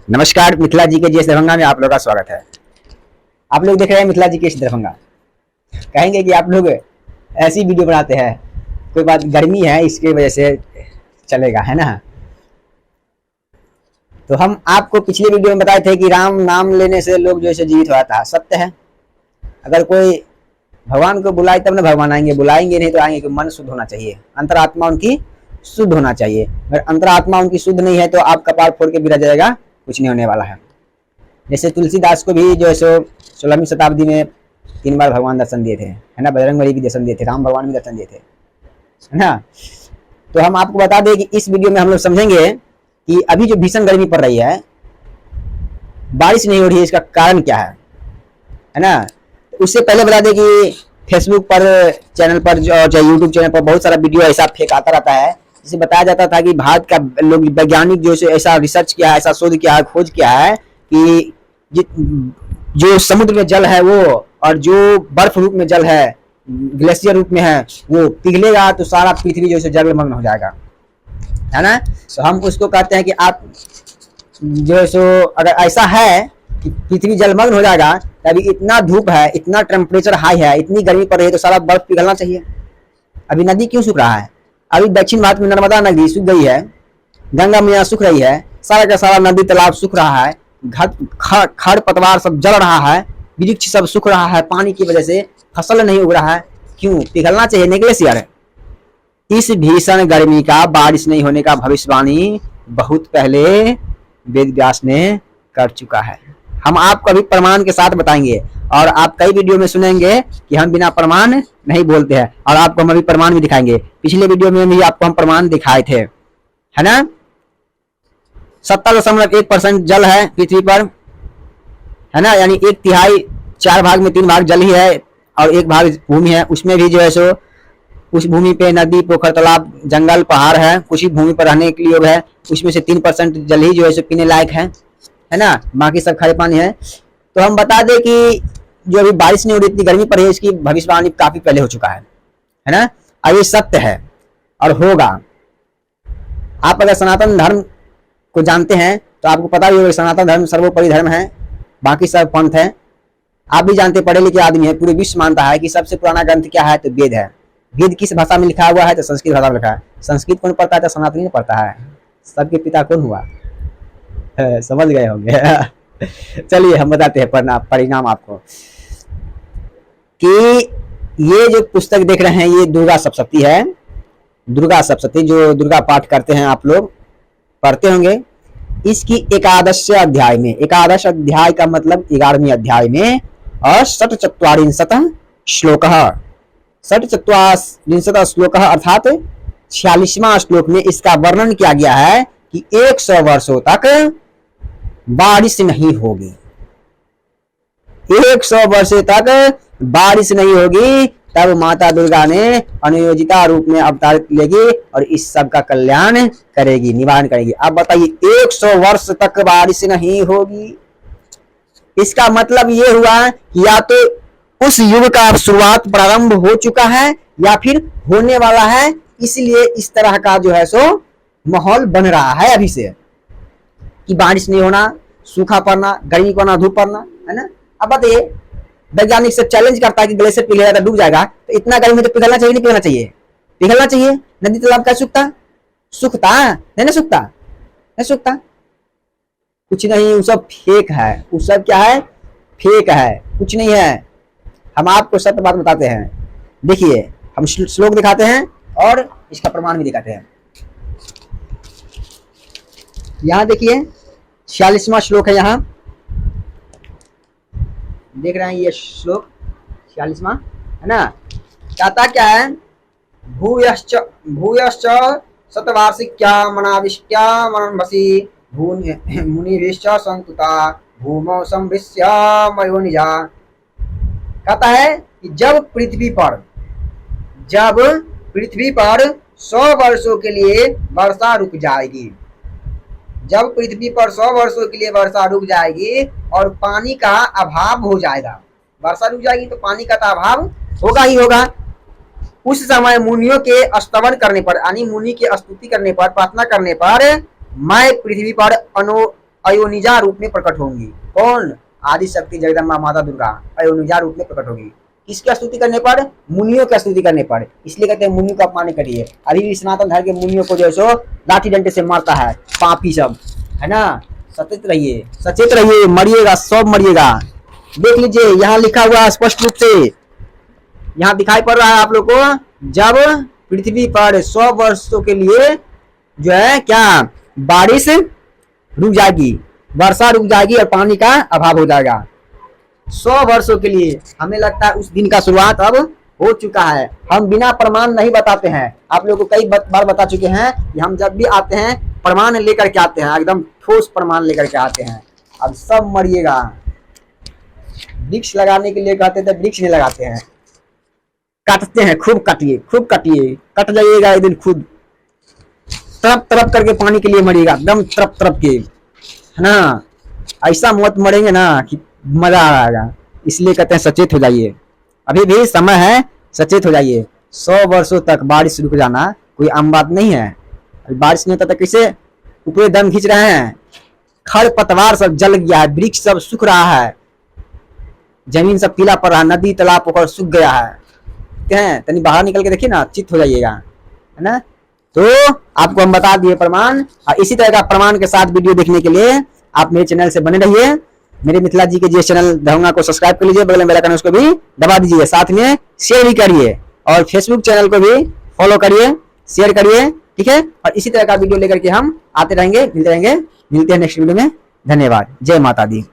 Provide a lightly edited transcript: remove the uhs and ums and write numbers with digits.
नमस्कार, मिथिला जी के जीएस दरभंगा में आप लोग का स्वागत है। आप लोग देख रहे हैं मिथिला जी के दरभंगा। कहेंगे कि आप लोग ऐसी वीडियो बनाते हैं, कोई बात गर्मी है इसके वजह से चलेगा, है ना। तो हम आपको पिछले वीडियो में बताए थे कि राम नाम लेने से लोग जो है जीवित हो जाता है। सत्य है। अगर कोई भगवान को बुलाए तब ना भगवान आएंगे, बुलाएंगे नहीं तो आएंगे। कि मन शुद्ध होना चाहिए, अंतरात्मा उनकी शुद्ध होना चाहिए। अगर अंतरात्मा उनकी शुद्ध नहीं है तो आप कपाल फोड़ के गिरा जाएगा, कुछ नहीं होने वाला है। जैसे तुलसीदास को भी जो है सो 16वीं शताब्दी में 3 बार भगवान दर्शन दिए थे, है ना। बजरंगबली भी दर्शन दिए थे, राम भगवान भी दर्शन दिए थे, है ना। तो हम आपको बता दें कि इस वीडियो में हम लोग समझेंगे कि अभी जो भीषण गर्मी पड़ रही है, बारिश नहीं हो रही है, इसका कारण क्या है ना। उससे पहले बता दें कि फेसबुक पर चैनल पर चाहे यूट्यूब चैनल पर बहुत सारा वीडियो ऐसा फेक आता रहता है, जिसे बताया जाता था कि भारत का लोग वैज्ञानिक जो ऐसा रिसर्च किया है, ऐसा शोध किया है, खोज किया है कि जो समुद्र में जल है वो, और जो बर्फ रूप में जल है, ग्लेशियर रूप में है, वो पिघलेगा तो सारा पृथ्वी जो है जलमग्न हो जाएगा, है ना। तो हम उसको कहते हैं कि आप जो है सो अगर ऐसा है कि पृथ्वी जलमग्न हो जाएगा, तभी इतना धूप है, इतना टेम्परेचर हाई है, इतनी गर्मी पड़ रही है, तो सारा बर्फ पिघलना चाहिए। अभी नदी क्यों सूख रहा है? अभी दक्षिण भारत में नर्मदा नदी सूख गई है, गंगा मैया सूख रही है, सारा का सारा नदी तालाब सूख रहा है, खड़ पतवार सब जल रहा है, वृक्ष सब सूख रहा है, पानी की वजह से फसल नहीं उग रहा है। क्यों? पिघलना चाहिए, ग्लेशियर। इस भीषण गर्मी का बारिश नहीं होने का भविष्यवाणी बहुत पहले वेद व्यास ने कर चुका है। हम आपको अभी प्रमाण के साथ बताएंगे, और आप कई वीडियो में सुनेंगे कि हम बिना प्रमाण नहीं बोलते हैं, और आपको हम अभी प्रमाण भी दिखाएंगे। पिछले वीडियो में भी आपको हम प्रमाण दिखाए थे, है ना। 70.1% जल है पृथ्वी पर, है ना। यानी 1/3, 4 भाग में 3 भाग जल ही है और 1 भाग भूमि है। उसमें भी जो है सो उस भूमि पे नदी, पोखर, तालाब, जंगल, पहाड़ है। कुछ ही भूमि पर रहने के लिए है, उसमें से 3% जल ही जो है सो पीने लायक है ना। बाकी सब खारे पानी है। तो हम बता दें कि जो अभी बारिश नहीं हो रही, इतनी गर्मी पर है, इसकी भविष्यवाणी काफी पहले हो चुका है ना। अब ये सत्य है और होगा। आप अगर सनातन धर्म को जानते हैं तो आपको पता ही होगा सनातन धर्म सर्वोपरि धर्म है, बाकी सब पंथ है। आप भी जानते, पढ़े लिखे आदमी है, पूरे विश्व मानता है कि सबसे पुराना ग्रंथ क्या है, तो वेद है। वेद किस भाषा में लिखा हुआ है, तो संस्कृत भाषा में लिखा है। संस्कृत कौन पढ़ता है, तो सनातनी ने पढ़ता है। सबके पिता कौन हुआ? समझ गए होंगे। चलिए हम बताते हैं परिणाम आपको कि ये जो पुस्तक देख रहे हैं, ये दुर्गा सप्तशती है। दुर्गा सप्तशती जो दुर्गा पाठ करते हैं, आप लोग पढ़ते होंगे। इसकी 11 अध्याय में, 11 अध्याय का मतलब 11वीं अध्याय में, और 144 श्लोक, 144 श्लोक अर्थात 46वां श्लोक में इसका वर्णन किया गया है कि 100 वर्षों तक बारिश नहीं होगी। 100 वर्षों तक बारिश नहीं होगी, तब माता दुर्गा ने अनुयोजिता रूप में अवतार लेगी और इस सब का कल्याण करेगी, निवारण करेगी। अब बताइए, 100 वर्ष तक बारिश नहीं होगी, इसका मतलब ये हुआ कि या तो उस युग का शुरुआत प्रारंभ हो चुका है या फिर होने वाला है। इसलिए इस तरह का जो है सो माहौल बन रहा है अभी से कि बारिश नहीं होना, सूखा पड़ना, गर्मी पड़ना, धूप पड़ना, है ना। अब बताइए, वैज्ञानिक से चैलेंज करता है कि ग्लेशियर पिघलेगा तो डूब जाएगा, तो इतना गर्मी में तो पिघलना चाहिए, नहीं पिघलना चाहिए? पिघलना चाहिए। नदी तालाब का सूखता नहीं, ना सूखता, नहीं सूखता। कुछ नहीं, वो सब फेक है। वो सब क्या है? फेक है, कुछ नहीं है। हम आपको सत्य बात बताते हैं। देखिए, हम श्लोक दिखाते हैं और इसका प्रमाण भी दिखाते हैं। यहां देखिए, 46वां श्लोक है। यहां देख रहे हैं ये श्लोक 46वां, है ना। कहता क्या है? भूयश्च शतवार्षिक्या मनाविष्ट्या मनंबसी मुनिभिश्च संतुता भूमौ संभृश्य मयोनिजा। कहता है कि जब पृथ्वी पर 100 वर्षों के लिए वर्षा रुक जाएगी, जब पृथ्वी पर 100 वर्षों के लिए वर्षा रुक जाएगी और पानी का अभाव हो जाएगा, वर्षा रुक जाएगी तो पानी का तो अभाव होगा ही होगा। उस समय मुनियों के स्तवन करने पर, यानी मुनि के स्तुति करने पर, प्रार्थना करने पर, मैं पृथ्वी पर अयोनिजा रूप में प्रकट होंगी। कौन? आदि शक्ति जगदम्बा माता दुर्गा अयोनिजा रूप में प्रकट होगी। किसकी स्तुति करने पर? मुनियों की स्तुति करने पर। इसलिए कहते हैं मुनियों का अपमान करिए। अभी भी सनातन धर्म के मुनियों को जो सो लाठी डंडे से मारता है, पापी सब, है ना। सचेत रहिए, सचेत रहिए, मरिएगा, सब मरिएगा। देख लीजिए यहाँ लिखा हुआ है स्पष्ट रूप से, यहाँ दिखाई पड़ रहा है आप लोग को, जब पृथ्वी पर 100 वर्षों के लिए जो है क्या बारिश रुक जाएगी, वर्षा रुक जाएगी और पानी का अभाव हो जाएगा 100 वर्षों के लिए। हमें लगता है उस दिन का शुरुआत अब हो चुका है। हम बिना प्रमाण नहीं बताते हैं, आप लोगों को कई बार बता चुके हैं कि हम जब भी आते हैं प्रमाण लेकर के आते हैं, एकदम ठोस प्रमाण लेकर के आते हैं। अब सब मरिएगा। वृक्ष लगाने के लिए कहते थे, वृक्ष नहीं लगाते हैं, काटते हैं। खूब काटिए, खूब काटिए, कट जाइएगा एक दिन खुद। तरप तरप करके पानी के लिए मरिएगा, एकदम तरप तरप के, है ना। ऐसा मौत मरेंगे ना कि मजा आएगा। इसलिए कहते हैं सचेत हो जाइए, अभी भी समय है, सचेत हो जाइए। 100 वर्षों तक बारिश रुक जाना कोई आम बात नहीं है। अभी बारिश नहीं होता तो किसे ऊपर दम खींच रहे हैं। खर पतवार सब जल गया है, वृक्ष सब सूख रहा है, जमीन सब पीला पड़ रहा है, नदी तालाब पोखर सूख गया है। तनी बाहर निकल के देखिए ना, चित हो जाइएगा, है ना। तो आपको हम बता दिए प्रमाण, और इसी तरह का प्रमाण के साथ वीडियो देखने के लिए आप मेरे चैनल से बने रहिए। मेरे मिथिला जी के जीएस चैनल दहोंगा को सब्सक्राइब कर लीजिए, बगल में बेल आइकन उसको भी दबा दीजिए, साथ में शेयर भी करिए, और फेसबुक चैनल को भी फॉलो करिए, शेयर करिए, ठीक है। और इसी तरह का वीडियो लेकर के हम आते रहेंगे, मिलते हैं नेक्स्ट वीडियो में। धन्यवाद। जय माता दी।